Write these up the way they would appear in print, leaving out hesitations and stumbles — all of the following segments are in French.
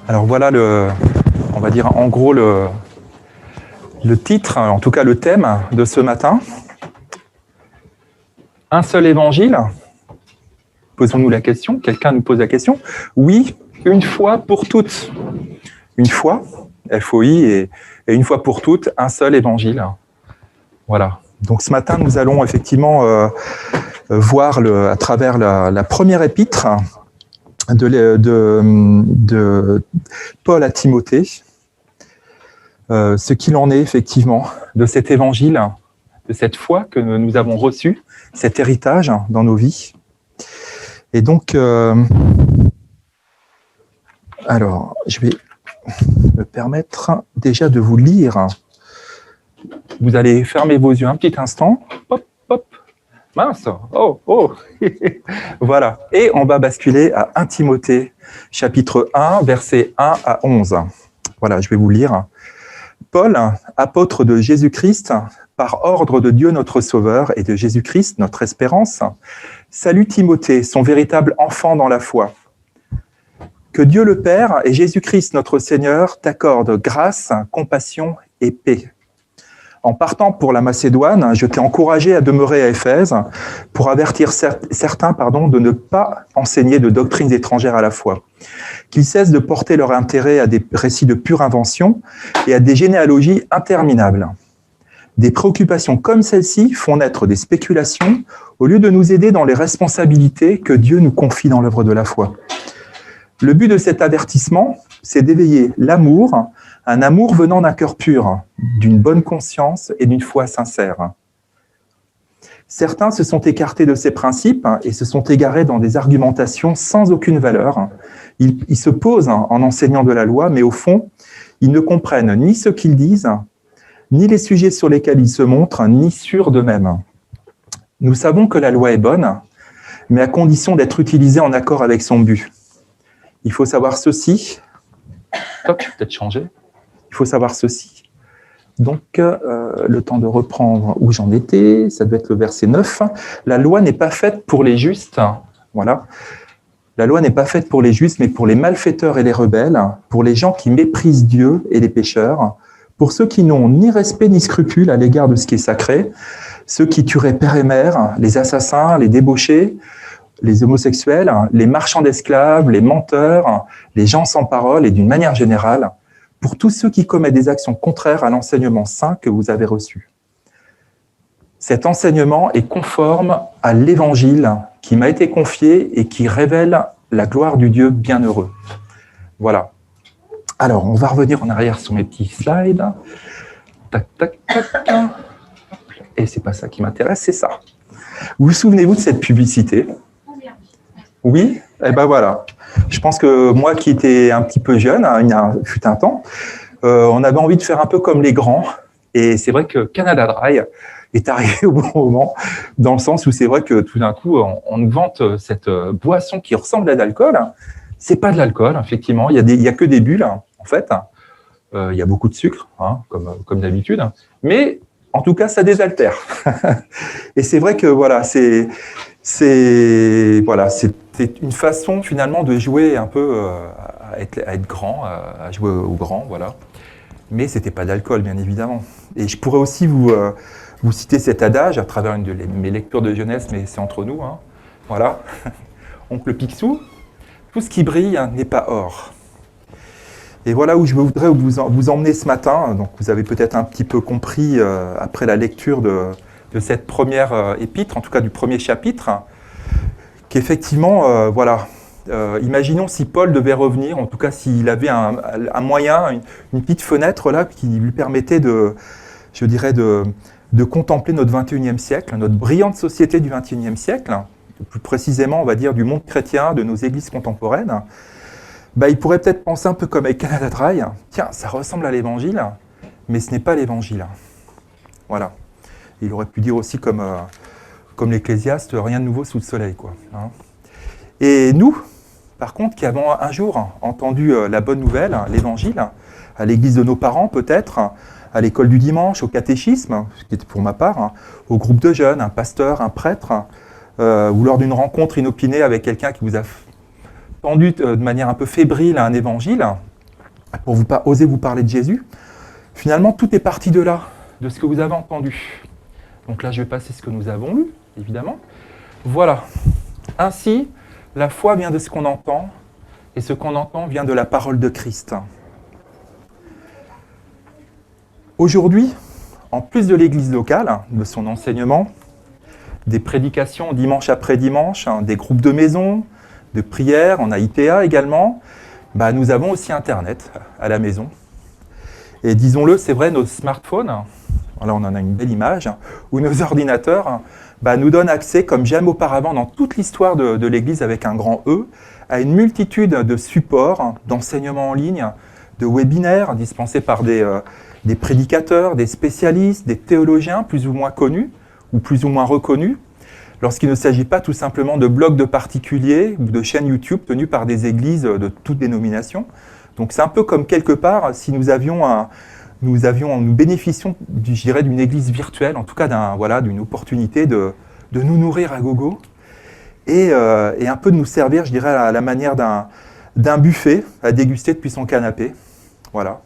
Alors voilà on va dire en gros le titre, en tout cas le thème de ce matin. Un seul évangile. Posons-nous la question. Quelqu'un nous pose la question. Oui, une fois pour toutes. Une fois, FOI, et une fois pour toutes, un seul évangile. Voilà. Donc ce matin, nous allons effectivement voir à travers la première épître de Paul à Timothée, ce qu'il en est effectivement de cet évangile, de cette foi que nous avons reçue, cet héritage dans nos vies. Et donc, alors, je vais me permettre déjà de vous lire. Vous allez fermer vos yeux un petit instant. Hop, hop. Mince. Oh, oh. Voilà. Et on va basculer à 1 Timothée, chapitre 1, versets 1 à 11. Voilà, je vais vous lire. Paul, apôtre de Jésus-Christ, par ordre de Dieu notre Sauveur et de Jésus-Christ, notre espérance, salue Timothée, son véritable enfant dans la foi. Que Dieu le Père et Jésus-Christ notre Seigneur t'accordent grâce, compassion et paix. En partant pour la Macédoine, je t'ai encouragé à demeurer à Éphèse pour avertir certains de ne pas enseigner de doctrines étrangères à la foi, qu'ils cessent de porter leur intérêt à des récits de pure invention et à des généalogies interminables. Des préoccupations comme celle-ci font naître des spéculations au lieu de nous aider dans les responsabilités que Dieu nous confie dans l'œuvre de la foi. Le but de cet avertissement, c'est d'éveiller l'amour, un amour venant d'un cœur pur, d'une bonne conscience et d'une foi sincère. Certains se sont écartés de ces principes et se sont égarés dans des argumentations sans aucune valeur. Ils se posent en enseignant de la loi, mais au fond, ils ne comprennent ni ce qu'ils disent, ni les sujets sur lesquels ils se montrent, ni sûrs d'eux-mêmes. Nous savons que la loi est bonne, mais à condition d'être utilisée en accord avec son but. Il faut savoir ceci. Hop, peut-être changer. Il faut savoir ceci. Donc, le temps de reprendre où j'en étais, ça doit être le verset 9. La loi n'est pas faite pour les justes. Voilà. La loi n'est pas faite pour les justes, mais pour les malfaiteurs et les rebelles, pour les gens qui méprisent Dieu et les pécheurs, pour ceux qui n'ont ni respect ni scrupule à l'égard de ce qui est sacré, ceux qui tueraient père et mère, les assassins, les débauchés, les homosexuels, les marchands d'esclaves, les menteurs, les gens sans parole et d'une manière générale, pour tous ceux qui commettent des actions contraires à l'enseignement saint que vous avez reçu. Cet enseignement est conforme à l'évangile qui m'a été confié et qui révèle la gloire du Dieu bienheureux. Voilà. Alors, on va revenir en arrière sur mes petits slides. Tac, tac, tac. Et c'est pas ça qui m'intéresse, c'est ça. Vous souvenez-vous de cette publicité ? Oui, et ben voilà. Je pense que moi qui étais un petit peu jeune, il fut un temps, on avait envie de faire un peu comme les grands. Et c'est vrai que Canada Dry est arrivé au bon moment, dans le sens où c'est vrai que tout d'un coup, on nous vante cette boisson qui ressemble à de l'alcool. C'est pas de l'alcool, effectivement. Il y a que des bulles, en fait. Il y a beaucoup de sucre, comme d'habitude. Mais en tout cas, ça désaltère. Et c'est vrai que voilà, c'est une façon finalement de jouer un peu à être grand, à jouer au grand, voilà. Mais c'était pas d'alcool, bien évidemment. Et je pourrais aussi vous citer cet adage à travers une de mes lectures de jeunesse, mais c'est entre nous, hein. Voilà. Oncle Picsou, tout ce qui brille n'est pas or. Et voilà où je voudrais vous emmener ce matin. Donc vous avez peut-être un petit peu compris après la lecture de cette première épître, en tout cas du premier chapitre, qu'effectivement, imaginons si Paul devait revenir, en tout cas s'il avait un moyen, une petite fenêtre là qui lui permettait de contempler notre 21e siècle, notre brillante société du 21e siècle, plus précisément, on va dire, du monde chrétien, de nos églises contemporaines. Il pourrait peut-être penser un peu comme avec Canada Dry, tiens, ça ressemble à l'évangile, mais ce n'est pas l'évangile. Voilà. Il aurait pu dire aussi comme l'Ecclésiaste, rien de nouveau sous le soleil, quoi. Hein. Et nous, par contre, qui avons un jour entendu la bonne nouvelle, l'évangile, à l'église de nos parents peut-être, à l'école du dimanche, au catéchisme, ce qui était pour ma part, au groupe de jeunes, un pasteur, un prêtre, ou lors d'une rencontre inopinée avec quelqu'un qui vous a tendu de manière un peu fébrile à un évangile, pour oser vous parler de Jésus, finalement, tout est parti de là, de ce que vous avez entendu. Donc là, je vais passer ce que nous avons lu, évidemment. Voilà. Ainsi, la foi vient de ce qu'on entend, et ce qu'on entend vient de la parole de Christ. Aujourd'hui, en plus de l'Église locale, de son enseignement, des prédications dimanche après dimanche, des groupes de maison, de prières, on a ITA également, nous avons aussi Internet à la maison. Et disons-le, c'est vrai, nos smartphones, là on en a une belle image, ou nos ordinateurs, nous donnent accès, comme jamais auparavant dans toute l'histoire de l'Église avec un grand E, à une multitude de supports, d'enseignements en ligne, de webinaires dispensés par des prédicateurs, des spécialistes, des théologiens plus ou moins connus ou plus ou moins reconnus, lorsqu'il ne s'agit pas tout simplement de blogs de particuliers ou de chaînes YouTube tenues par des églises de toutes dénominations. Donc c'est un peu comme quelque part si nous bénéficions, je dirais, d'une église virtuelle, en tout cas d'une opportunité de nous nourrir à gogo et un peu de nous servir, je dirais, à la manière d'un buffet à déguster depuis son canapé. Voilà.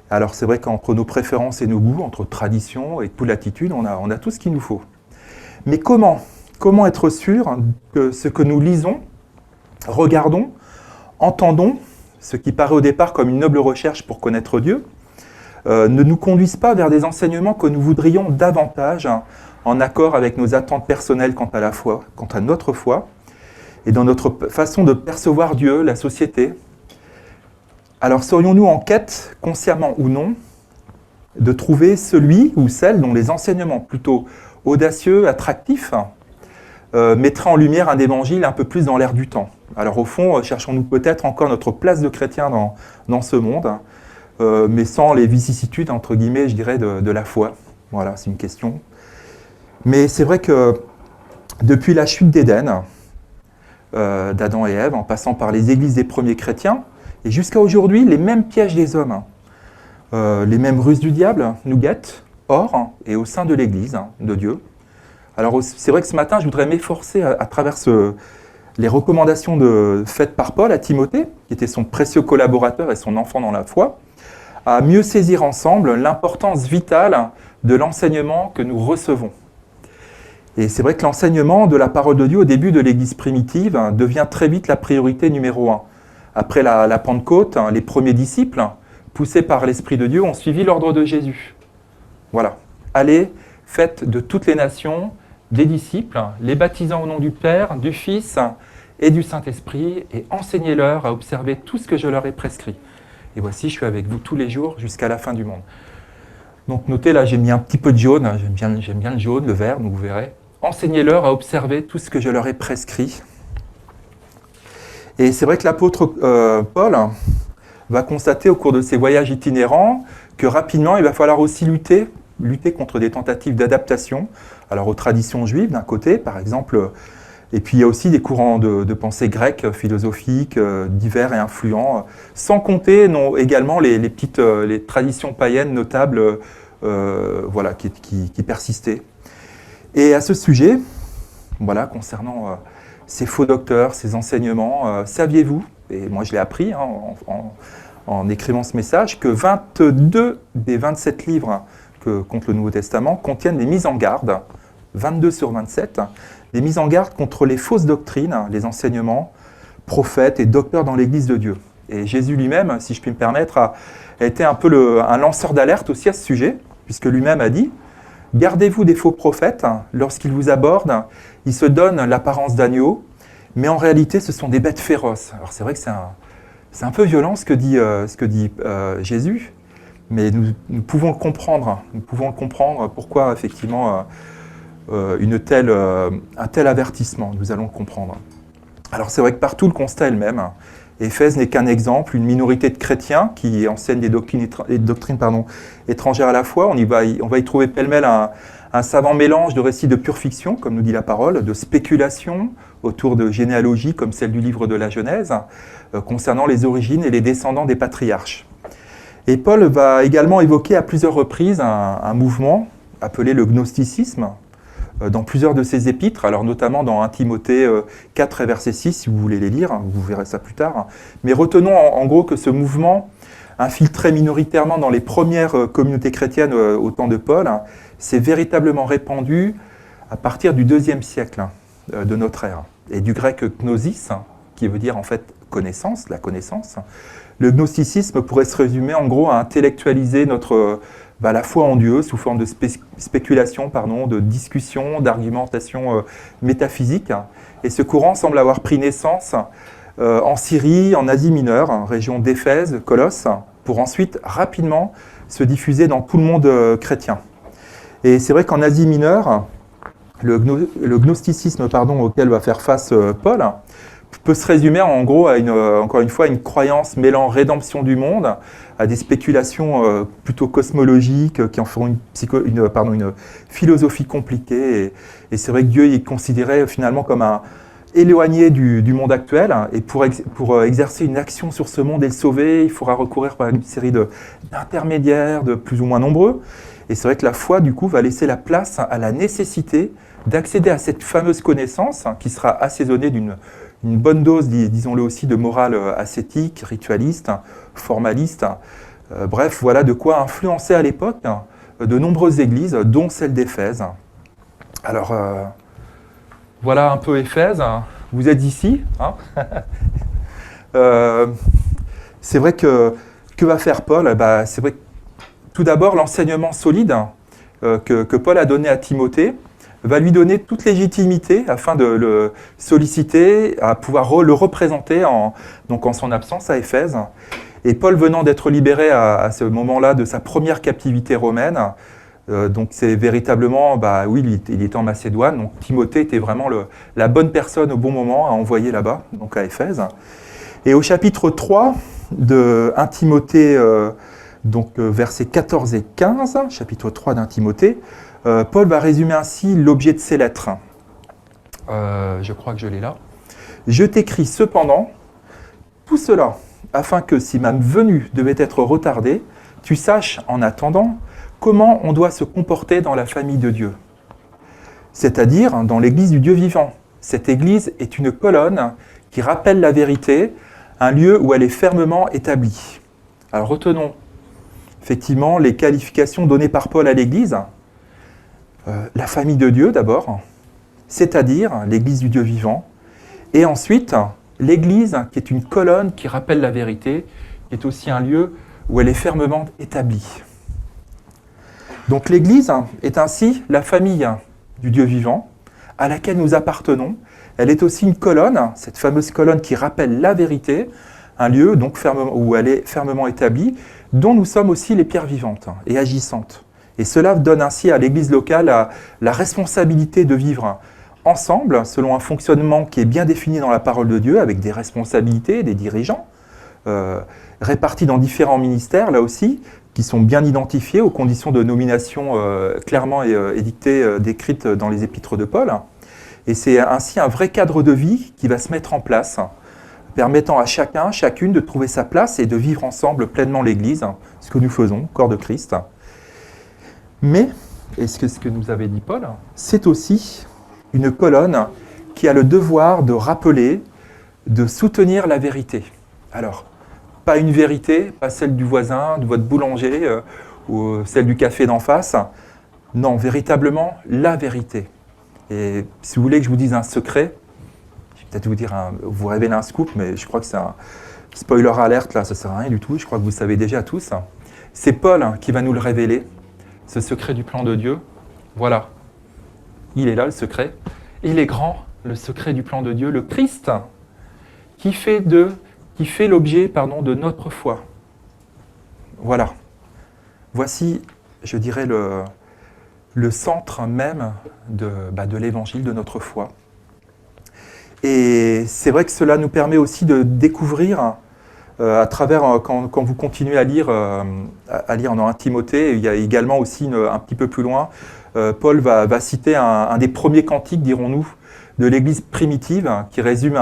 Alors c'est vrai qu'entre nos préférences et nos goûts, entre tradition et toute l'attitude, on a tout ce qu'il nous faut. Mais comment être sûr que ce que nous lisons, regardons, entendons, ce qui paraît au départ comme une noble recherche pour connaître Dieu, ne nous conduisent pas vers des enseignements que nous voudrions davantage en accord avec nos attentes personnelles quant à la foi, quant à notre foi, et dans notre façon de percevoir Dieu, la société. Alors serions-nous en quête, consciemment ou non, de trouver celui ou celle dont les enseignements plutôt audacieux, attractifs, mettraient en lumière un évangile un peu plus dans l'air du temps? Alors au fond, cherchons-nous peut-être encore notre place de chrétien dans ce monde, mais sans les vicissitudes, entre guillemets, je dirais, de la foi. Voilà, c'est une question. Mais c'est vrai que depuis la chute d'Éden, d'Adam et Ève, en passant par les églises des premiers chrétiens, et jusqu'à aujourd'hui, les mêmes pièges des hommes, les mêmes ruses du diable nous guettent, hors et au sein de l'Église de Dieu. Alors c'est vrai que ce matin, je voudrais m'efforcer à travers les recommandations faites par Paul à Timothée, qui était son précieux collaborateur et son enfant dans la foi, à mieux saisir ensemble l'importance vitale de l'enseignement que nous recevons. Et c'est vrai que l'enseignement de la parole de Dieu au début de l'Église primitive devient très vite la priorité numéro 1. Après la Pentecôte, les premiers disciples, poussés par l'Esprit de Dieu, ont suivi l'ordre de Jésus. Voilà. Allez, faites de toutes les nations des disciples, les baptisant au nom du Père, du Fils et du Saint-Esprit, et enseignez-leur à observer tout ce que je leur ai prescrit. Et voici, je suis avec vous tous les jours jusqu'à la fin du monde. Donc notez, là, j'ai mis un petit peu de jaune, j'aime bien le jaune, le vert, donc vous verrez. Enseignez-leur à observer tout ce que je leur ai prescrit. Et c'est vrai que l'apôtre Paul va constater au cours de ses voyages itinérants que rapidement, il va falloir aussi lutter contre des tentatives d'adaptation, alors aux traditions juives d'un côté, par exemple, et puis il y a aussi des courants de pensée grecs, philosophiques, divers et influents, sans compter également les traditions païennes notables qui persistaient. Et à ce sujet, concernant ces faux docteurs, ces enseignements, saviez-vous, et moi je l'ai appris en écrivant ce message, que 22 des 27 livres que compte le Nouveau Testament contiennent des mises en garde, 22 sur 27, des mises en garde contre les fausses doctrines, les enseignements, prophètes et docteurs dans l'Église de Dieu. Et Jésus lui-même, si je puis me permettre, a été un peu un lanceur d'alerte aussi à ce sujet, puisque lui-même a dit « Gardez-vous des faux prophètes, lorsqu'ils vous abordent, ils se donnent l'apparence d'agneaux, mais en réalité ce sont des bêtes féroces. » Alors c'est vrai que c'est un peu violent ce que dit Jésus, mais nous pouvons le comprendre. Nous pouvons le comprendre pourquoi effectivement un tel avertissement, nous allons le comprendre. Alors c'est vrai que partout le constat est le même. Éphèse n'est qu'un exemple, une minorité de chrétiens qui enseignent des doctrines étrangères à la foi. On va y trouver pêle-mêle un savant mélange de récits de pure fiction, comme nous dit la parole, de spéculation autour de généalogies comme celle du livre de la Genèse, concernant les origines et les descendants des patriarches. Et Paul va également évoquer à plusieurs reprises un mouvement appelé le gnosticisme, dans plusieurs de ses épîtres, alors notamment dans 1 Timothée 4 et verset 6, si vous voulez les lire, vous verrez ça plus tard. Mais retenons en gros que ce mouvement, infiltré minoritairement dans les premières communautés chrétiennes au temps de Paul, s'est véritablement répandu à partir du IIe siècle de notre ère. Et du grec gnosis, qui veut dire en fait connaissance, la connaissance. Le gnosticisme pourrait se résumer en gros à intellectualiser la foi en Dieu sous forme de spéculation, de discussion, d'argumentation métaphysique. Et ce courant semble avoir pris naissance en Syrie, en Asie mineure, région d'Éphèse, Colosse, pour ensuite rapidement se diffuser dans tout le monde chrétien. Et c'est vrai qu'en Asie mineure, le gnosticisme auquel va faire face Paul peut se résumer en gros à encore une fois, une croyance mêlant rédemption du monde à des spéculations plutôt cosmologiques qui en feront une philosophie compliquée. Et c'est vrai que Dieu est considéré finalement comme éloigné du monde actuel. Et pour exercer une action sur ce monde et le sauver, il faudra recourir à une série d'intermédiaires de plus ou moins nombreux. Et c'est vrai que la foi, du coup, va laisser la place à la nécessité d'accéder à cette fameuse connaissance qui sera assaisonnée d'une bonne dose, disons-le aussi, de morale ascétique, ritualiste, formaliste. Bref, voilà de quoi influencer à l'époque de nombreuses églises, dont celle d'Éphèse. Alors, voilà un peu Éphèse. Vous êtes ici. C'est vrai que va faire Paul ? C'est vrai que tout d'abord, l'enseignement solide que Paul a donné à Timothée va lui donner toute légitimité afin de le solliciter, à pouvoir le représenter en son absence à Éphèse. Et Paul venant d'être libéré à ce moment-là de sa première captivité romaine, donc c'est véritablement, il était en Macédoine, donc Timothée était vraiment la bonne personne au bon moment à envoyer là-bas, donc à Éphèse. Et au chapitre 3 de 1 Timothée, versets 14 et 15, chapitre 3 d'1 Timothée, Paul va résumer ainsi l'objet de ses lettres. Je crois que je l'ai là. « Je t'écris cependant tout cela, afin que si ma venue devait être retardée, tu saches en attendant comment on doit se comporter dans la famille de Dieu, c'est-à-dire dans l'église du Dieu vivant. Cette église est une colonne qui rappelle la vérité, un lieu où elle est fermement établie. » Alors retenons effectivement les qualifications données par Paul à l'église. La famille de Dieu d'abord, c'est-à-dire l'église du Dieu vivant, et ensuite l'église qui est une colonne qui rappelle la vérité, qui est aussi un lieu où elle est fermement établie. Donc l'église est ainsi la famille du Dieu vivant, à laquelle nous appartenons. Elle est aussi une colonne, cette fameuse colonne qui rappelle la vérité, un lieu donc où elle est fermement établie, dont nous sommes aussi les pierres vivantes et agissantes. Et cela donne ainsi à l'église locale la responsabilité de vivre ensemble, selon un fonctionnement qui est bien défini dans la parole de Dieu, avec des responsabilités, des dirigeants, répartis dans différents ministères, là aussi, qui sont bien identifiés aux conditions de nomination clairement édictées, décrites dans les épîtres de Paul. Et c'est ainsi un vrai cadre de vie qui va se mettre en place, permettant à chacun, chacune de trouver sa place et de vivre ensemble pleinement l'Église, ce que nous faisons, corps de Christ. Mais, et ce que nous avait dit Paul, c'est aussi une colonne qui a le devoir de rappeler, de soutenir la vérité. Alors, pas une vérité, pas celle du voisin, de votre boulanger, ou celle du café d'en face. Non, véritablement, la vérité. Et si vous voulez que je vous dise un secret, je vais peut-être vous révéler un scoop, mais je crois que c'est un spoiler alerte, là, ça ne sert à rien du tout, je crois que vous le savez déjà tous. C'est Paul qui va nous le révéler, ce secret du plan de Dieu. Voilà, il est là, le secret. Il est grand, le secret du plan de Dieu, le Christ, qui fait l'objet de notre foi. Voilà. Voici, je dirais, le centre même de l'évangile, de notre foi. Et c'est vrai que cela nous permet aussi de découvrir, à travers, quand vous continuez à lire dans 1 Timothée, il y a également aussi, un petit peu plus loin, Paul va citer un des premiers cantiques, dirons-nous, de l'Église primitive, qui résume,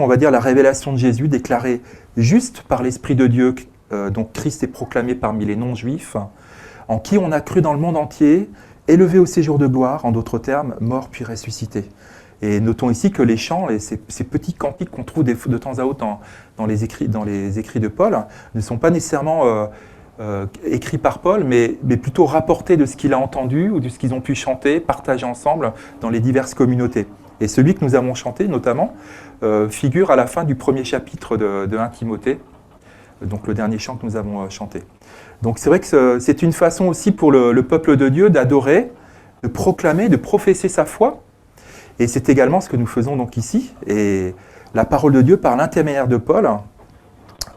on va dire, la révélation de Jésus, déclarée juste par l'Esprit de Dieu, dont Christ est proclamé parmi les non-juifs, en qui on a cru dans le monde entier, élevé au séjour de gloire, en d'autres termes, mort puis ressuscité. Et notons ici que les chants, ces petits cantiques qu'on trouve de temps à autre dans les écrits de Paul, ne sont pas nécessairement écrits par Paul, mais plutôt rapportés de ce qu'il a entendu ou de ce qu'ils ont pu chanter, partager ensemble dans les diverses communautés. Et celui que nous avons chanté, notamment, figure à la fin du premier chapitre de 1 Timothée, donc le dernier chant que nous avons chanté. Donc c'est vrai que c'est une façon aussi pour le peuple de Dieu d'adorer, de proclamer, de professer sa foi. Et c'est également ce que nous faisons donc ici. Et la parole de Dieu, par l'intermédiaire de Paul,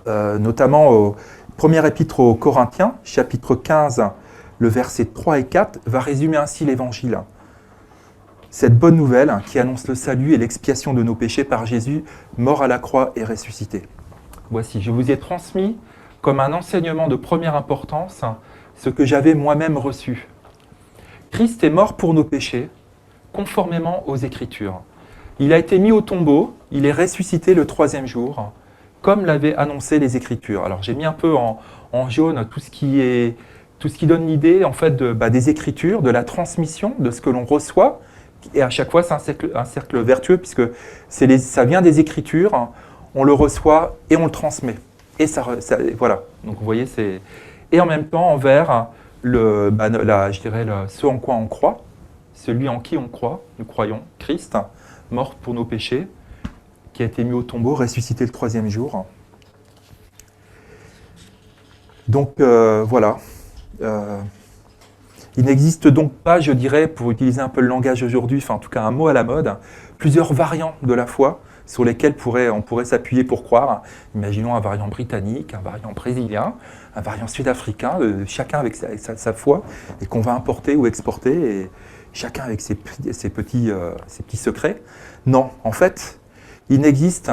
notamment au premier épître aux Corinthiens, chapitre 15, le verset 3 et 4, va résumer ainsi l'Évangile. Cette bonne nouvelle qui annonce le salut et l'expiation de nos péchés par Jésus, mort à la croix et ressuscité. Voici, je vous ai transmis comme un enseignement de première importance ce que j'avais moi-même reçu. Christ est mort pour nos péchés, conformément aux Écritures. Il a été mis au tombeau, il est ressuscité le 3e jour, comme l'avaient annoncé les Écritures. Alors j'ai mis un peu en jaune tout ce qui donne l'idée en fait des Écritures, de la transmission, de ce que l'on reçoit. Et à chaque fois, c'est un cercle vertueux, puisque ça vient des Écritures, on le reçoit et on le transmet. Et voilà. Donc vous voyez, et en même temps envers ce en quoi on croit, celui en qui on croit, nous croyons, Christ, mort pour nos péchés, qui a été mis au tombeau, ressuscité le 3e jour. Donc voilà. Il n'existe donc pas, je dirais, pour utiliser un peu le langage aujourd'hui, enfin en tout cas un mot à la mode, plusieurs variants de la foi sur lesquels on pourrait s'appuyer pour croire. Imaginons un variant britannique, un variant brésilien, un variant sud-africain, chacun avec sa foi, et qu'on va importer ou exporter, et chacun avec ses petits secrets. Non, en fait, il n'existe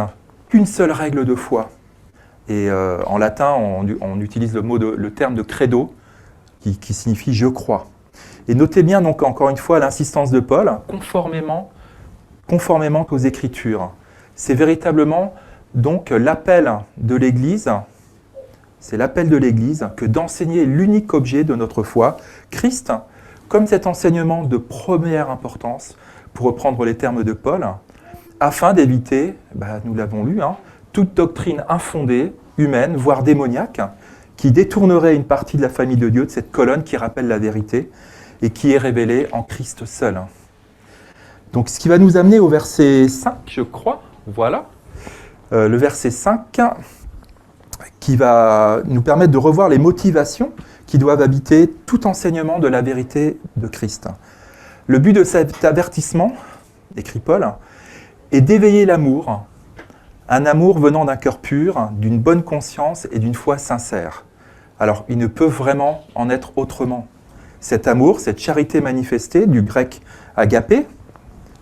qu'une seule règle de foi. Et en latin, on utilise le terme de credo, qui signifie « je crois ». Et notez bien, donc, encore une fois, l'insistance de Paul, conformément aux Écritures. C'est véritablement donc l'appel de l'Église, que d'enseigner l'unique objet de notre foi, Christ, comme cet enseignement de première importance, pour reprendre les termes de Paul, afin d'éviter, nous l'avons lu, toute doctrine infondée, humaine, voire démoniaque, qui détournerait une partie de la famille de Dieu de cette colonne qui rappelle la vérité et qui est révélée en Christ seul. Donc ce qui va nous amener au verset 5, je crois, voilà, le verset 5, qui va nous permettre de revoir les motivations qui doivent habiter tout enseignement de la vérité de Christ. Le but de cet avertissement, écrit Paul, est d'éveiller l'amour, un amour venant d'un cœur pur, d'une bonne conscience et d'une foi sincère. Alors, il ne peut vraiment en être autrement. Cet amour, cette charité manifestée, du grec agapé,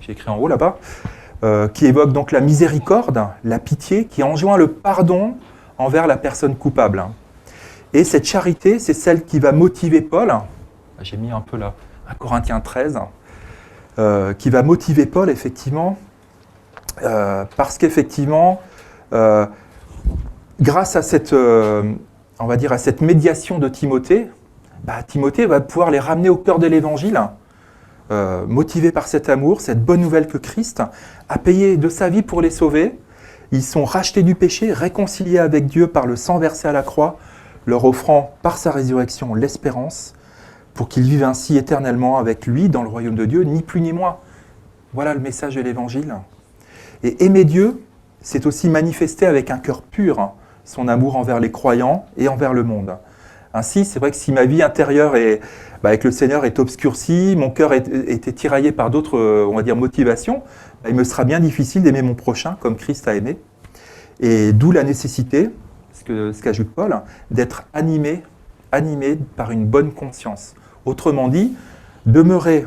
j'ai écrit en haut là-bas, qui évoque donc la miséricorde, la pitié, qui enjoint le pardon envers la personne coupable. Et cette charité, c'est celle qui va motiver Paul, j'ai mis un peu là, 1 Corinthiens 13, qui va motiver Paul, effectivement, parce qu'effectivement, grâce à cette médiation de Timothée, Timothée va pouvoir les ramener au cœur de l'Évangile, motivé par cet amour, cette bonne nouvelle que Christ a payé de sa vie pour les sauver. Ils sont rachetés du péché, réconciliés avec Dieu par le sang versé à la croix, leur offrant par sa résurrection l'espérance, pour qu'ils vivent ainsi éternellement avec lui dans le royaume de Dieu, ni plus ni moins. Voilà le message de l'Évangile. Et aimer Dieu, c'est aussi manifester avec un cœur pur son amour envers les croyants et envers le monde. Ainsi, c'est vrai que si ma vie intérieure avec le Seigneur est obscurcie, mon cœur était tiraillé par d'autres, motivations, il me sera bien difficile d'aimer mon prochain comme Christ a aimé. Et d'où la nécessité, ce qu'ajoute Paul, d'être animé par une bonne conscience. Autrement dit, demeurer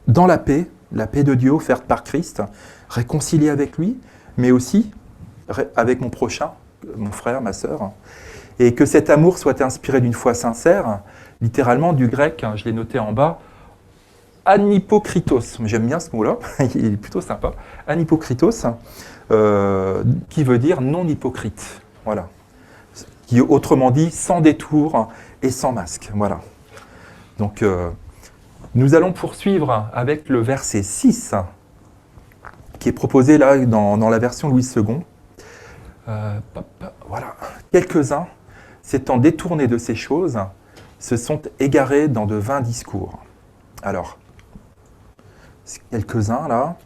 dans la paix de Dieu offerte par Christ, réconcilié avec lui, mais aussi avec mon prochain, mon frère, ma sœur, et que cet amour soit inspiré d'une foi sincère, littéralement du grec, je l'ai noté en bas, anhypokritos, j'aime bien ce mot-là, il est plutôt sympa, anhypokritos, qui veut dire non hypocrite, voilà, qui autrement dit sans détour et sans masque, voilà. Donc Nous allons poursuivre avec le verset 6, qui est proposé là dans la version Louis II. Voilà. Quelques-uns, s'étant détournés de ces choses, se sont égarés dans de vains discours. Alors, quelques-uns là,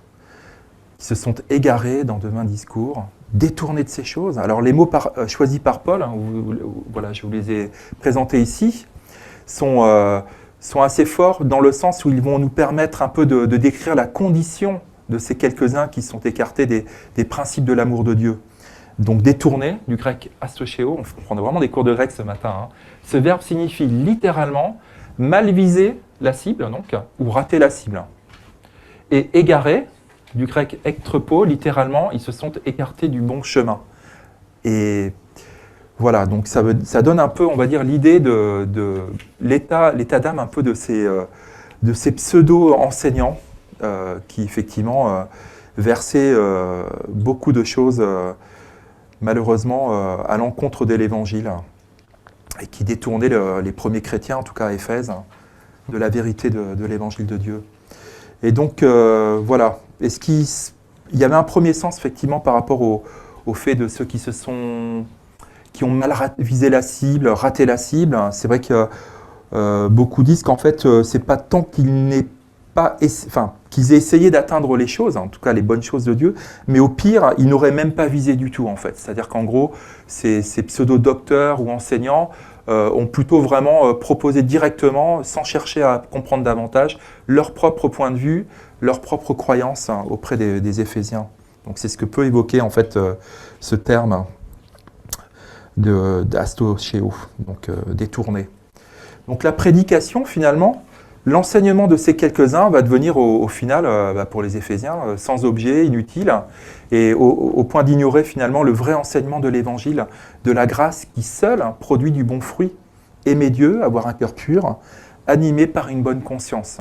qui se sont égarés dans de vains discours, détournés de ces choses. Alors les mots choisis par Paul, voilà, je vous les ai présentés ici, sont assez forts dans le sens où ils vont nous permettre un peu de décrire la condition de ces quelques-uns qui sont écartés des principes de l'amour de Dieu. Donc détourner, du grec astocheo, on prend vraiment des cours de grec ce matin. Hein. Ce verbe signifie littéralement mal viser la cible, donc, ou rater la cible. Et égarer, du grec ektrepo, littéralement, ils se sont écartés du bon chemin. Et voilà, donc ça donne un peu, on va dire, l'idée de l'état d'âme un peu de ces pseudo-enseignants qui, effectivement, versaient beaucoup de choses, malheureusement, à l'encontre de l'Évangile et qui détournaient les premiers chrétiens, en tout cas à Éphèse, de la vérité de l'Évangile de Dieu. Et donc, voilà. Est-ce qu'il y avait un premier sens, effectivement, par rapport au fait de ceux qui ont mal visé la cible, raté la cible. C'est vrai que beaucoup disent qu'en fait, c'est pas tant qu'ils aient essayé d'atteindre les choses, en tout cas les bonnes choses de Dieu, mais au pire, ils n'auraient même pas visé du tout, en fait. C'est-à-dire qu'en gros, ces pseudo-docteurs ou enseignants ont plutôt vraiment proposé directement, sans chercher à comprendre davantage, leur propre point de vue, leur propre croyance auprès des Éphésiens. Donc c'est ce que peut évoquer en fait ce terme d'astocheo, donc détourné. Donc la prédication finalement, l'enseignement de ces quelques-uns va devenir au final, pour les Éphésiens, sans objet, inutile, et au point d'ignorer finalement le vrai enseignement de l'Évangile, de la grâce qui seule produit du bon fruit. Aimer Dieu, avoir un cœur pur, animé par une bonne conscience.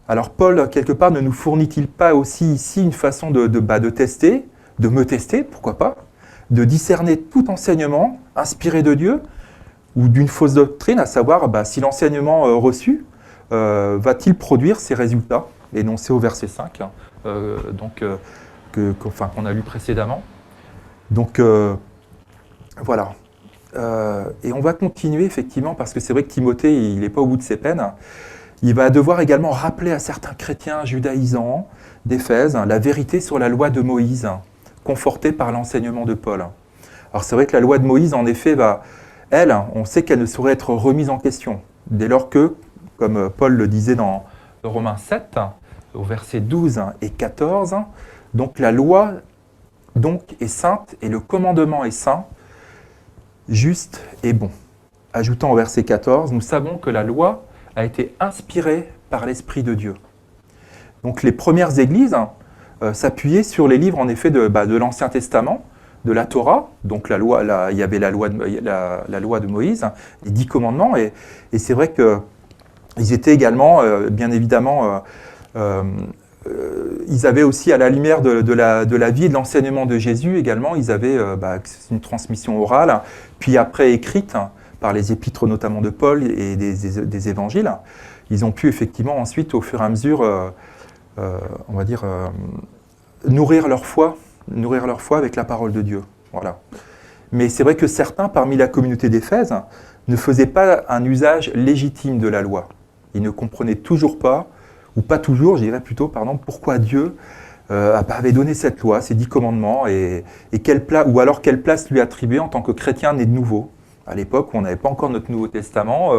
Alors Paul, quelque part, ne nous fournit-il pas aussi ici une façon de tester, de me tester, pourquoi pas, de discerner tout enseignement inspiré de Dieu ou d'une fausse doctrine, à savoir si l'enseignement reçu va-t-il produire ses résultats, énoncés au verset 5, qu'on a lu précédemment. Donc voilà. Et on va continuer effectivement, parce que c'est vrai que Timothée, il n'est pas au bout de ses peines. Il va devoir également rappeler à certains chrétiens judaïsants d'Éphèse la vérité sur la loi de Moïse, confortée par l'enseignement de Paul. Alors c'est vrai que la loi de Moïse, en effet, elle, on sait qu'elle ne saurait être remise en question, dès lors que, comme Paul le disait dans Romains 7, au verset 12 et 14, donc la loi est sainte et le commandement est saint, juste et bon. Ajoutant au verset 14, nous savons que la loi a été inspirée par l'Esprit de Dieu. Donc les premières églises s'appuyaient sur les livres en effet de l'Ancien Testament, de la Torah, donc il y avait la loi de Moïse, les 10 commandements, et c'est vrai qu'ils étaient également, bien évidemment, ils avaient aussi, à la lumière de la vie et de l'enseignement de Jésus également, ils avaient une transmission orale, puis après écrite, par les épîtres notamment de Paul et des évangiles. Ils ont pu effectivement ensuite, au fur et à mesure, on va dire, nourrir leur foi avec la parole de Dieu. Voilà. Mais c'est vrai que certains, parmi la communauté d'Éphèse, ne faisaient pas un usage légitime de la loi. Ils ne comprenaient toujours pas, ou pas toujours, je dirais plutôt, pourquoi Dieu avait donné cette loi, ces 10 commandements, ou alors quelle place lui attribuer en tant que chrétien né de nouveau. À l'époque où on n'avait pas encore notre Nouveau Testament,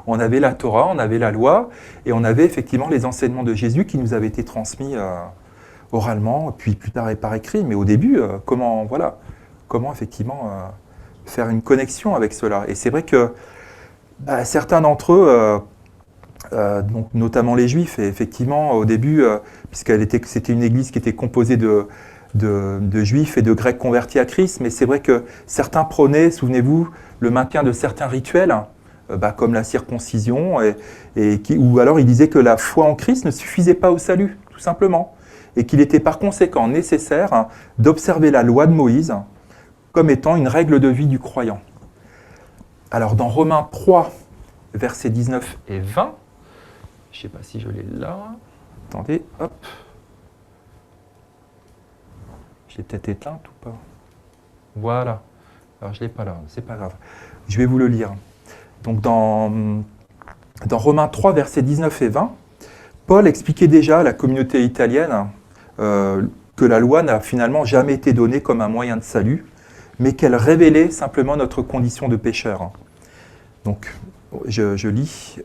on avait la Torah, on avait la loi, et on avait effectivement les enseignements de Jésus qui nous avaient été transmis oralement, puis plus tard et par écrit. Mais au début, comment effectivement faire une connexion avec cela. Et c'est vrai que certains d'entre eux, donc notamment les Juifs, et effectivement au début, c'était une église qui était composée de Juifs et de Grecs convertis à Christ, mais c'est vrai que certains prônaient, souvenez-vous, le maintien de certains rituels, comme la circoncision, ou alors ils disaient que la foi en Christ ne suffisait pas au salut, tout simplement, et qu'il était par conséquent nécessaire d'observer la loi de Moïse comme étant une règle de vie du croyant. Alors dans Romains 3, versets 19 et 20, Je ne sais pas si je l'ai là. Attendez, hop. Je l'ai peut-être éteinte ou pas? Voilà. Alors, je ne l'ai pas là, c'est pas grave. Je vais vous le lire. Donc, dans Romains 3, versets 19 et 20, Paul expliquait déjà à la communauté italienne que la loi n'a finalement jamais été donnée comme un moyen de salut, mais qu'elle révélait simplement notre condition de pécheur. Donc, je lis,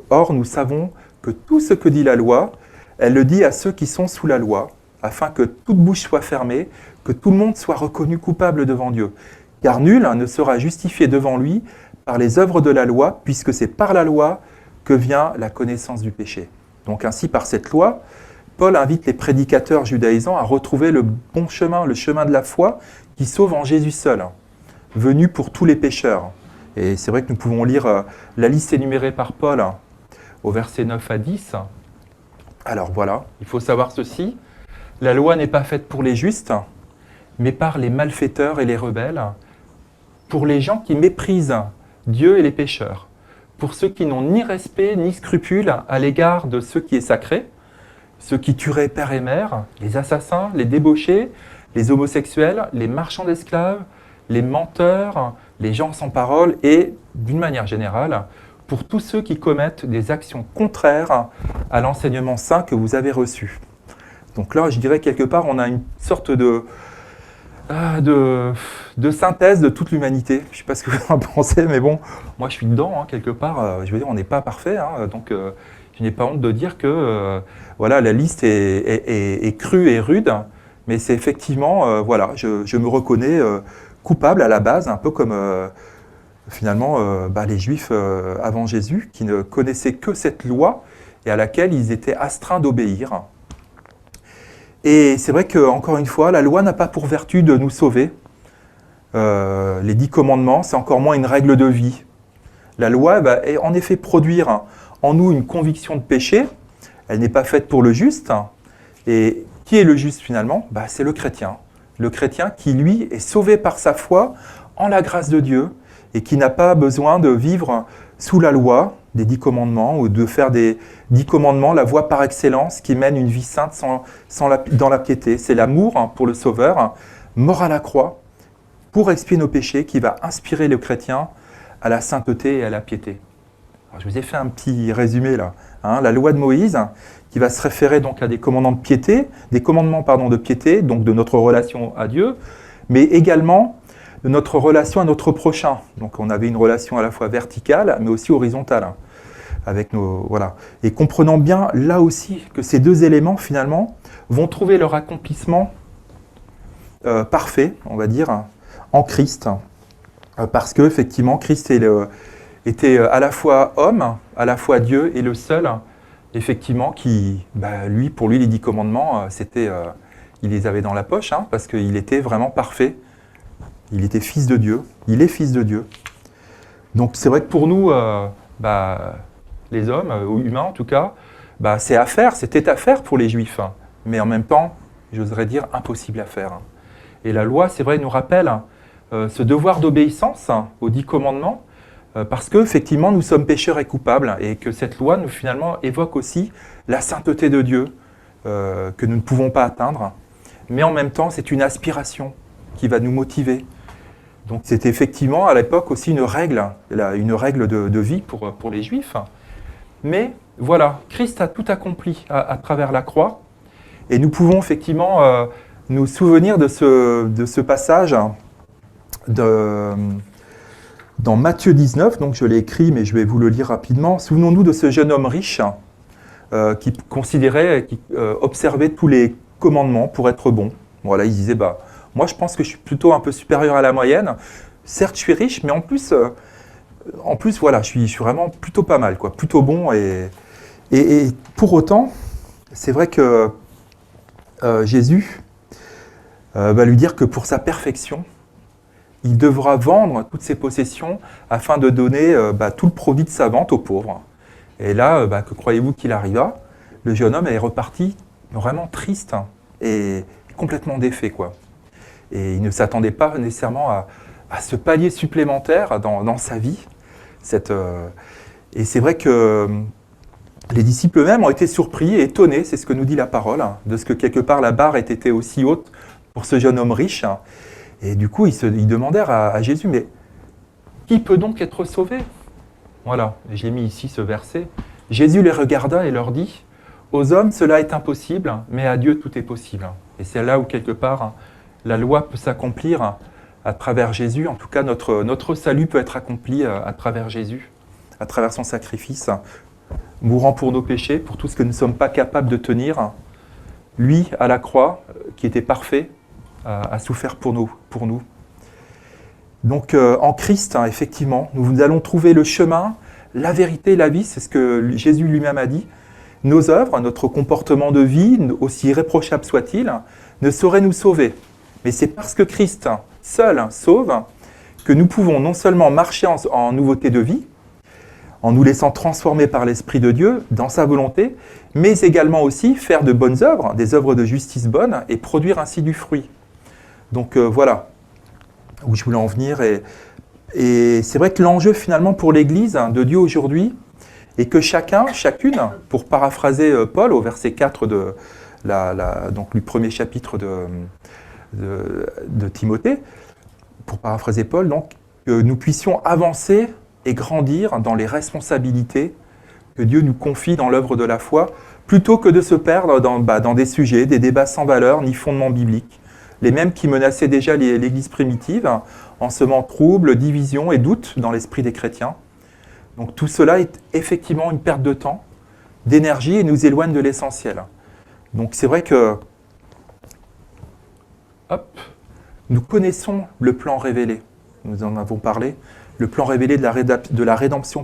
Or, nous savons que tout ce que dit la loi, elle le dit à ceux qui sont sous la loi, afin que toute bouche soit fermée, que tout le monde soit reconnu coupable devant Dieu. Car nul ne sera justifié devant lui par les œuvres de la loi, puisque c'est par la loi que vient la connaissance du péché. Donc ainsi, par cette loi, Paul invite les prédicateurs judaïsants à retrouver le bon chemin, le chemin de la foi, qui sauve en Jésus seul, venu pour tous les pécheurs. Et c'est vrai que nous pouvons lire la liste énumérée par Paul au verset 9 à 10. Alors voilà, il faut savoir ceci. La loi n'est pas faite pour les justes, mais par les malfaiteurs et les rebelles, pour les gens qui méprisent Dieu et les pécheurs, pour ceux qui n'ont ni respect ni scrupule à l'égard de ce qui est sacré, ceux qui tueraient père et mère, les assassins, les débauchés, les homosexuels, les marchands d'esclaves, les menteurs, les gens sans parole et, d'une manière générale, pour tous ceux qui commettent des actions contraires à l'enseignement saint que vous avez reçu. Donc là, je dirais quelque part, on a une sorte de synthèse de toute l'humanité. Je ne sais pas ce que vous en pensez, mais bon, moi je suis dedans, quelque part. Je veux dire, on n'est pas parfait, donc je n'ai pas honte de dire que voilà, la liste est crue et rude, mais c'est effectivement, voilà, je me reconnais coupable à la base, un peu comme finalement les Juifs avant Jésus, qui ne connaissaient que cette loi et à laquelle ils étaient astreints d'obéir. Et c'est vrai qu'encore une fois, la loi n'a pas pour vertu de nous sauver. Les 10 commandements, c'est encore moins une règle de vie. La loi va en effet produire en nous une conviction de péché. Elle n'est pas faite pour le juste. Et qui est le juste finalement? C'est le chrétien. Le chrétien qui, lui, est sauvé par sa foi en la grâce de Dieu et qui n'a pas besoin de vivre sous la loi des 10 commandements ou de faire des 10 commandements la voie par excellence qui mène une vie sainte dans la piété. C'est l'amour pour le Sauveur, mort à la croix, pour expier nos péchés, qui va inspirer le chrétien à la sainteté et à la piété. Alors, je vous ai fait un petit résumé là. La loi de Moïse, qui va se référer donc à des commandements de piété, donc de notre relation à Dieu, mais également de notre relation à notre prochain. Donc on avait une relation à la fois verticale, mais aussi horizontale. Avec voilà. Et comprenant bien là aussi que ces deux éléments, finalement, vont trouver leur accomplissement parfait, on va dire, en Christ. Parce que, effectivement, Christ était à la fois homme, à la fois Dieu, et le seul, effectivement, qui, pour lui, les 10 commandements, il les avait dans la poche, parce qu'il était vraiment parfait. Il était fils de Dieu, il est fils de Dieu. Donc c'est vrai que pour nous, les hommes, ou humains en tout cas, c'était à faire pour les Juifs, mais en même temps, j'oserais dire, impossible à faire. Et la loi, c'est vrai, nous rappelle ce devoir d'obéissance aux 10 commandements, parce qu'effectivement, nous sommes pécheurs et coupables, et que cette loi, nous, finalement, évoque aussi la sainteté de Dieu, que nous ne pouvons pas atteindre, mais en même temps, c'est une aspiration qui va nous motiver. Donc c'était effectivement à l'époque aussi une règle de vie pour les Juifs. Mais voilà, Christ a tout accompli à travers la croix. Et nous pouvons effectivement nous souvenir de ce passage dans Matthieu 19. Donc je l'ai écrit, mais je vais vous le lire rapidement. Souvenons-nous de ce jeune homme riche qui considérait, qui observait tous les commandements pour être bon. Voilà, il disait, moi, je pense que je suis plutôt un peu supérieur à la moyenne. Certes, je suis riche, mais en plus, voilà, je suis vraiment plutôt pas mal, plutôt bon. Et pour autant, c'est vrai que Jésus va lui dire que pour sa perfection, il devra vendre toutes ses possessions afin de donner tout le produit de sa vente aux pauvres. Et là, que croyez-vous qu'il arriva? Le jeune homme est reparti vraiment triste et complètement défait, Et il ne s'attendait pas nécessairement à ce palier supplémentaire dans sa vie. Et c'est vrai que Les disciples eux-mêmes ont été surpris et étonnés, c'est ce que nous dit la parole, de ce que quelque part la barre ait été aussi haute pour ce jeune homme riche. Et du coup, ils demandèrent à Jésus, mais qui peut donc être sauvé? Voilà, j'ai mis ici ce verset. Jésus les regarda et leur dit, aux hommes cela est impossible, mais à Dieu tout est possible. Et c'est là où quelque part la loi peut s'accomplir à travers Jésus. En tout cas, notre salut peut être accompli à travers Jésus, à travers son sacrifice, mourant pour nos péchés, pour tout ce que nous ne sommes pas capables de tenir. Lui, à la croix, qui était parfait, a souffert pour nous. Donc, en Christ, effectivement, nous allons trouver le chemin, la vérité, la vie, c'est ce que Jésus lui-même a dit. Nos œuvres, notre comportement de vie, aussi irréprochable soit-il, ne sauraient nous sauver. Mais c'est parce que Christ seul sauve que nous pouvons non seulement marcher en nouveauté de vie, en nous laissant transformer par l'Esprit de Dieu dans sa volonté, mais également aussi faire de bonnes œuvres, des œuvres de justice bonnes, et produire ainsi du fruit. Donc voilà où je voulais en venir. Et c'est vrai que l'enjeu finalement pour l'Église de Dieu aujourd'hui est que chacune, pour paraphraser Paul au verset 4 donc du premier chapitre de Timothée, pour paraphraser Paul, donc, que nous puissions avancer et grandir dans les responsabilités que Dieu nous confie dans l'œuvre de la foi, plutôt que de se perdre dans des sujets, des débats sans valeur ni fondement biblique, les mêmes qui menaçaient déjà l'Église primitive, en semant troubles, divisions et doutes dans l'esprit des chrétiens. Donc tout cela est effectivement une perte de temps, d'énergie et nous éloigne de l'essentiel. Donc c'est vrai que nous connaissons le plan révélé, nous en avons parlé, le plan révélé de la rédemption,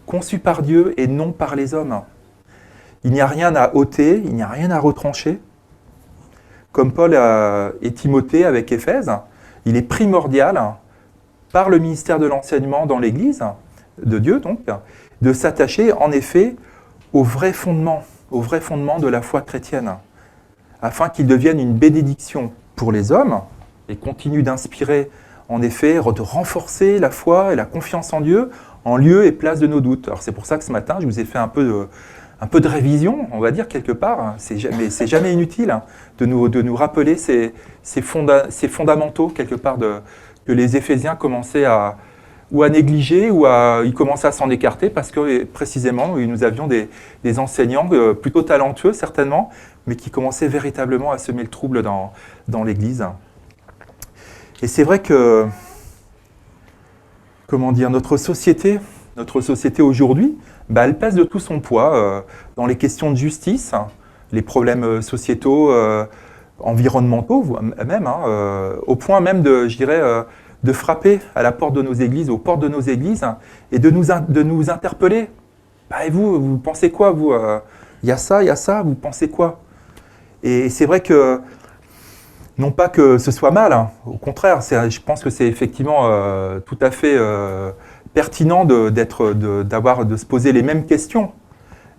conçu par Dieu et non par les hommes. Il n'y a rien à ôter, il n'y a rien à retrancher. Comme Paul et Timothée avec Éphèse, il est primordial, par le ministère de l'enseignement dans l'Église, de Dieu donc, de s'attacher en effet au vrai fondement de la foi chrétienne, afin qu'il devienne une bénédiction pour les hommes et continue d'inspirer en effet, de renforcer la foi et la confiance en Dieu en lieu et place de nos doutes. Alors c'est pour ça que ce matin, je vous ai fait un peu de révision, on va dire quelque part. C'est jamais inutile de nous rappeler ces fondamentaux quelque part que les Éphésiens commençaient à négliger ou ils commençaient à s'en écarter parce que précisément nous avions des enseignants plutôt talentueux certainement, mais qui commençaient véritablement à semer le trouble dans l'Église. Et c'est vrai que, notre société aujourd'hui, elle pèse de tout son poids dans les questions de justice, les problèmes sociétaux, environnementaux même, au point même de frapper à la porte de nos églises, aux portes de nos églises, et de nous interpeller. Et vous pensez quoi, vous il y a ça, vous pensez quoi? Et c'est vrai que non pas que ce soit mal, au contraire, je pense que c'est effectivement tout à fait pertinent de se poser les mêmes questions.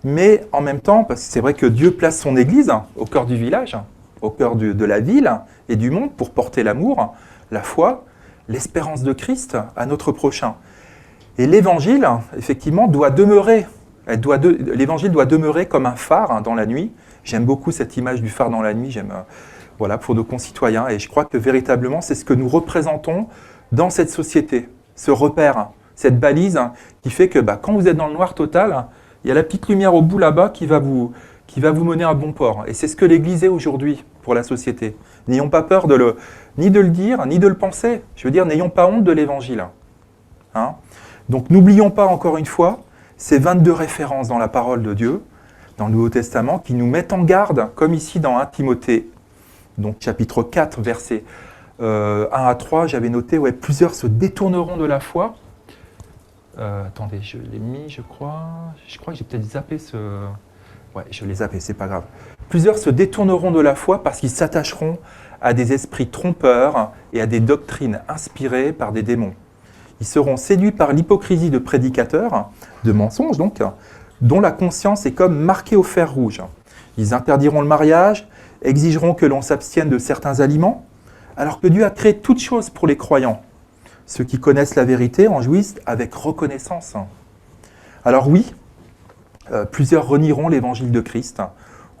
Mais en même temps, parce que c'est vrai que Dieu place son Église au cœur du village, au cœur de la ville et du monde pour porter l'amour, la foi, l'espérance de Christ à notre prochain. Et l'Évangile, effectivement, doit demeurer. L'Évangile doit demeurer comme un phare dans la nuit. J'aime beaucoup cette image du phare dans la nuit. Pour nos concitoyens. Et je crois que véritablement, c'est ce que nous représentons dans cette société. Ce repère, cette balise qui fait que quand vous êtes dans le noir total, il y a la petite lumière au bout là-bas qui va vous mener à bon port. Et c'est ce que l'Église est aujourd'hui pour la société. N'ayons pas peur ni de le dire, ni de le penser. Je veux dire, n'ayons pas honte de l'Évangile. Donc n'oublions pas encore une fois ces 22 références dans la parole de Dieu, dans le Nouveau Testament, qui nous mettent en garde, comme ici dans 1 Timothée, donc chapitre 4, versets 1 à 3, j'avais noté, plusieurs se détourneront de la foi. Attendez, je l'ai mis, je crois. Je crois que j'ai peut-être zappé ce... Ouais, je l'ai zappé, c'est pas grave. Plusieurs se détourneront de la foi parce qu'ils s'attacheront à des esprits trompeurs et à des doctrines inspirées par des démons. Ils seront séduits par l'hypocrisie de prédicateurs, de mensonges donc, dont la conscience est comme marquée au fer rouge. Ils interdiront le mariage, exigeront que l'on s'abstienne de certains aliments, alors que Dieu a créé toutes choses pour les croyants. Ceux qui connaissent la vérité en jouissent avec reconnaissance. Alors oui, Plusieurs renieront l'évangile de Christ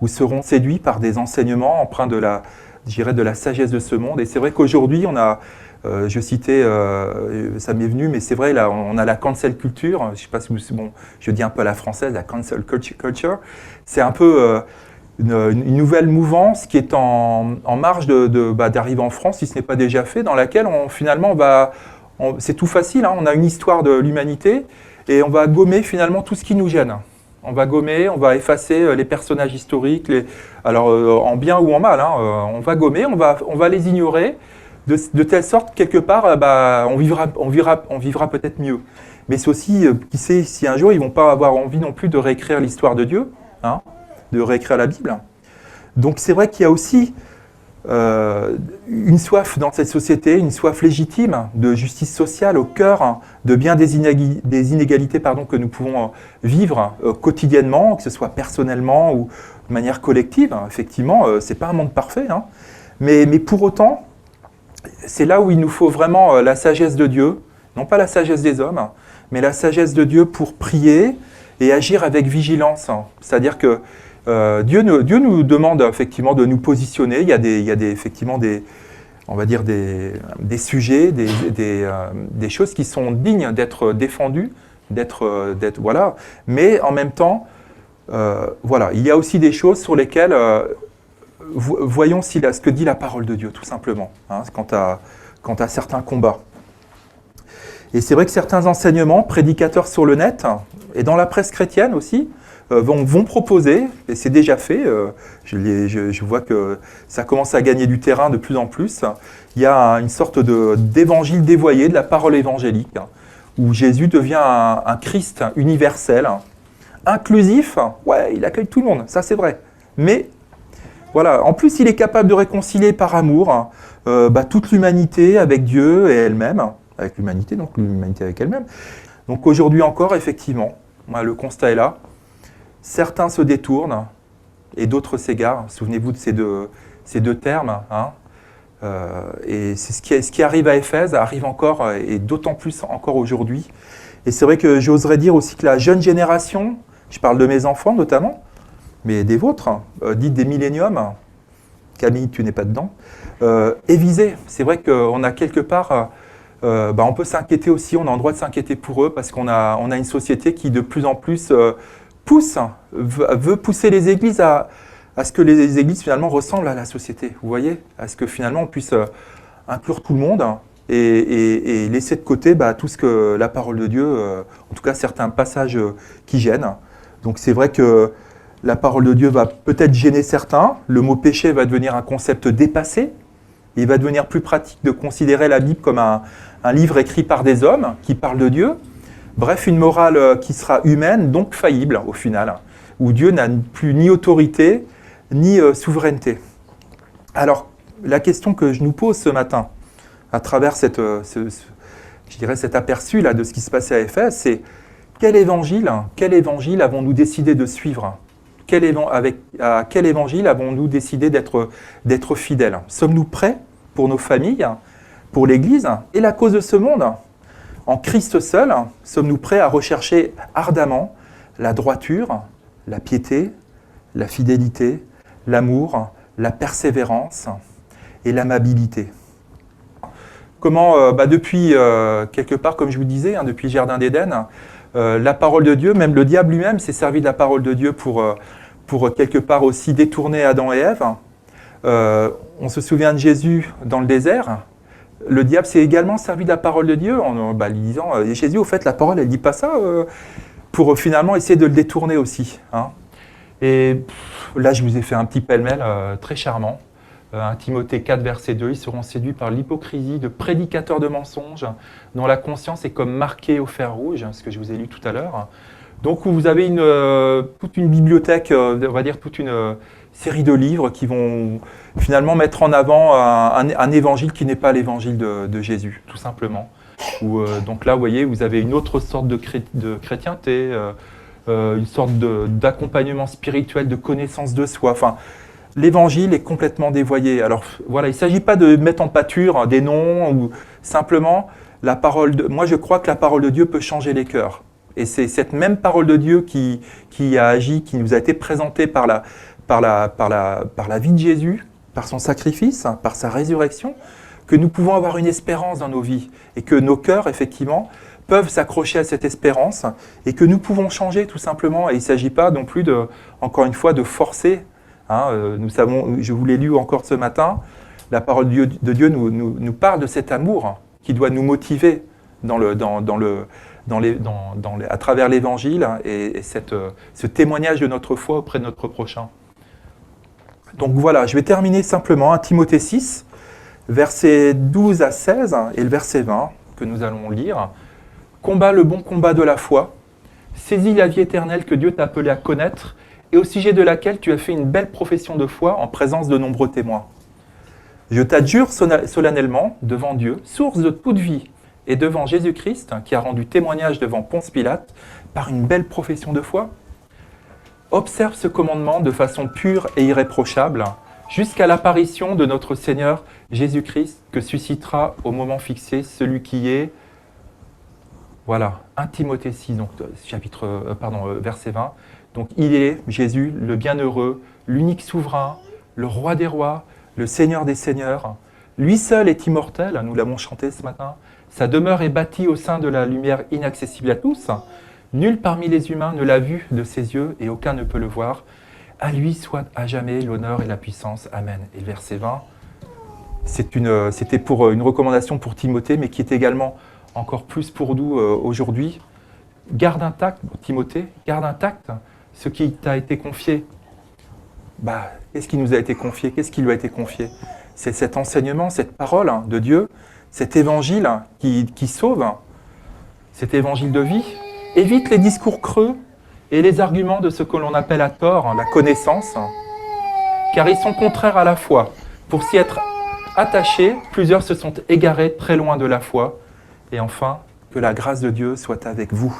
ou seront séduits par des enseignements empreints de la sagesse de ce monde. Et c'est vrai qu'aujourd'hui, on a, je citais, ça m'est venu, mais c'est vrai, là, on a la cancel culture. Je sais pas si bon, je dis un peu à la française, la cancel culture. C'est un peu une nouvelle mouvance qui est en marge d'arriver en France, si ce n'est pas déjà fait, dans laquelle finalement c'est tout facile. On a une histoire de l'humanité et on va gommer finalement tout ce qui nous gêne. On va gommer, on va effacer les personnages historiques, alors en bien ou en mal, on va gommer, on va les ignorer, de telle sorte, quelque part, on vivra peut-être mieux. Mais c'est aussi, qui sait, si un jour, ils ne vont pas avoir envie non plus de réécrire l'histoire de Dieu, de réécrire la Bible. Donc c'est vrai qu'il y a aussi une soif dans cette société, une soif légitime de justice sociale au cœur de bien des inégalités que nous pouvons vivre quotidiennement, que ce soit personnellement ou de manière collective. Effectivement, ce n'est pas un monde parfait, mais pour autant, c'est là où il nous faut vraiment la sagesse de Dieu, non pas la sagesse des hommes, mais la sagesse de Dieu pour prier et agir avec vigilance. C'est-à-dire que Dieu nous demande effectivement de nous positionner. Il y a effectivement on va dire des sujets, des choses qui sont dignes d'être défendues, voilà. Mais en même temps, voilà, il y a aussi des choses sur lesquelles voyons ce que dit la parole de Dieu, tout simplement, quant à certains combats. Et c'est vrai que certains enseignements, prédicateurs sur le net, et dans la presse chrétienne aussi, vont proposer, et c'est déjà fait, je vois que ça commence à gagner du terrain de plus en plus, il y a une sorte d'évangile dévoyé, de la parole évangélique, où Jésus devient un Christ universel, inclusif, ouais, il accueille tout le monde, ça c'est vrai, mais voilà, en plus il est capable de réconcilier par amour toute l'humanité avec Dieu et elle-même, avec l'humanité, donc l'humanité avec elle-même. Donc aujourd'hui encore, effectivement, le constat est là. Certains se détournent et d'autres s'égarent. Souvenez-vous de ces deux termes. Et c'est ce qui arrive à Éphèse, arrive encore, et d'autant plus encore aujourd'hui. Et c'est vrai que j'oserais dire aussi que la jeune génération, je parle de mes enfants notamment, mais des vôtres, dites des milléniums, Camille, tu n'es pas dedans, est visée. C'est vrai qu'on a quelque part... on peut s'inquiéter aussi, on a le droit de s'inquiéter pour eux parce qu'on a une société qui de plus en plus veut pousser les églises à ce que les églises finalement ressemblent à la société, vous voyez, à ce que finalement on puisse inclure tout le monde et laisser de côté tout ce que la parole de Dieu, en tout cas certains passages qui gênent. Donc c'est vrai que la parole de Dieu va peut-être gêner certains, le mot péché va devenir un concept dépassé, il va devenir plus pratique de considérer la Bible comme un livre écrit par des hommes qui parlent de Dieu. Bref, une morale qui sera humaine, donc faillible au final, où Dieu n'a plus ni autorité, ni souveraineté. Alors, la question que je nous pose ce matin, à travers cet aperçu là, de ce qui se passait à Éphèse, c'est quel évangile avons-nous décidé de suivre ? À quel évangile avons-nous décidé d'être fidèles ? Sommes-nous prêts pour nos familles, pour l'Église et la cause de ce monde ? En Christ seul, sommes-nous prêts à rechercher ardemment la droiture, la piété, la fidélité, l'amour, la persévérance et l'amabilité ? Comment, depuis, quelque part, comme je vous disais, depuis le Jardin d'Éden, la parole de Dieu, même le diable lui-même s'est servi de la parole de Dieu pour quelque part aussi détourner Adam et Ève. On se souvient de Jésus dans le désert. Le diable s'est également servi de la parole de Dieu en lui disant « Jésus, au fait, la parole, elle ne dit pas ça », pour finalement essayer de le détourner aussi. Et là, je vous ai fait un petit pêle-mêle très charmant. 1 Timothée 4, verset 2, « Ils seront séduits par l'hypocrisie de prédicateurs de mensonges, dont la conscience est comme marquée au fer rouge », ce que je vous ai lu tout à l'heure. Donc, vous avez toute une bibliothèque, on va dire toute une série de livres qui vont finalement mettre en avant un évangile qui n'est pas l'évangile de Jésus, tout simplement. Donc là, vous voyez, vous avez une autre sorte de chrétienté, une sorte d'accompagnement spirituel, de connaissance de soi. Enfin, l'évangile est complètement dévoyé. Alors voilà, il ne s'agit pas de mettre en pâture des noms ou simplement la parole moi je crois que la parole de Dieu peut changer les cœurs. Et c'est cette même parole de Dieu qui a agi, qui nous a été présentée par la vie de Jésus, par son sacrifice, par sa résurrection, que nous pouvons avoir une espérance dans nos vies et que nos cœurs, effectivement, peuvent s'accrocher à cette espérance et que nous pouvons changer tout simplement. Et il ne s'agit pas non plus, encore une fois, de forcer. Nous savons, je vous l'ai lu encore ce matin, la parole de Dieu nous parle de cet amour qui doit nous motiver à travers l'Évangile et ce témoignage de notre foi auprès de notre prochain. Donc voilà, je vais terminer simplement 1 Timothée 6, versets 12 à 16 et le verset 20 que nous allons lire. « Combat le bon combat de la foi, saisis la vie éternelle que Dieu t'a appelé à connaître et au sujet de laquelle tu as fait une belle profession de foi en présence de nombreux témoins. Je t'adjure solennellement devant Dieu, source de toute vie, et devant Jésus-Christ, qui a rendu témoignage devant Ponce Pilate, par une belle profession de foi. Observe ce commandement de façon pure et irréprochable, jusqu'à l'apparition de notre Seigneur Jésus-Christ, que suscitera au moment fixé celui qui est... » Voilà, 1 Timothée 6, donc, verset 20. Donc il est, Jésus, le bienheureux, l'unique souverain, le roi des rois, le Seigneur des seigneurs. Lui seul est immortel, nous l'avons chanté ce matin. Sa demeure est bâtie au sein de la lumière inaccessible à tous. Nul parmi les humains ne l'a vu de ses yeux et aucun ne peut le voir. À lui soit à jamais l'honneur et la puissance. Amen. Et le verset 20, c'était pour une recommandation pour Timothée, mais qui est également encore plus pour nous aujourd'hui. Garde intact, Timothée, garde intact ce qui t'a été confié. Qu'est-ce qui nous a été confié? Qu'est-ce qui lui a été confié? C'est cet enseignement, cette parole de Dieu, cet évangile qui sauve, cet évangile de vie. Évite les discours creux et les arguments de ce que l'on appelle à tort la connaissance, car ils sont contraires à la foi. Pour s'y être attachés, plusieurs se sont égarés très loin de la foi. Et enfin, que la grâce de Dieu soit avec vous.